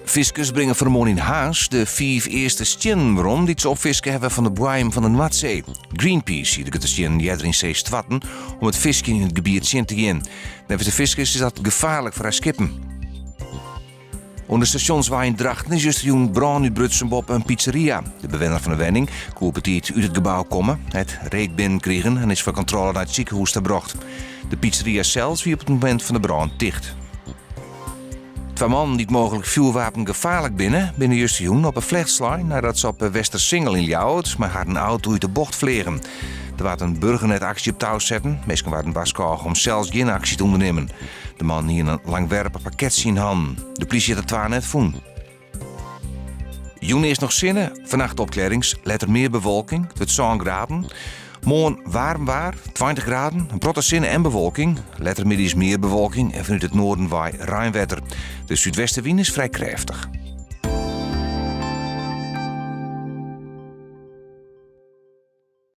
Fiskers brengen vanmorgen in Haas de 5 eerste stenen die ze opvisken hebben van de boeim van de Noordzee. Greenpeace hield de stenen jeder in zee stwatten om het visken in het gebied zien te gaan. Nevens de fiskers is dat gevaarlijk voor haar skippen. Onder de stationswaai in Drachten is juist een brand uit Brutsenbop een pizzeria. De bewoner van de wenning kon uit het gebouw komen, het reek binnenkregen en is voor controle naar het ziekenhuis gebracht. De pizzeria zelfs wie op het moment van de brand dicht. 2 mannen die mogelijk vuurwapen gevaarlijk binnen juist op een vlechtslijn nadat ze op Westersingel in Ljouwert maar haar een auto uit de bocht vliegen. Er werd een burgernet actie op touw zetten. Meestal waren baskoog om zelfs geen actie te ondernemen. De man hier een langwerpig pakket in handen. De politie had het waar net voen. Joen is nog zinnen. Vannacht opklarings. Letter meer bewolking. Het 1 graden. Morgen warm waar. 20 graden. Een protte zinnen en bewolking. Lettermiddags meer bewolking. En vanuit het noorden waai ruim wetter. De zuidwestenwind is vrij krachtig.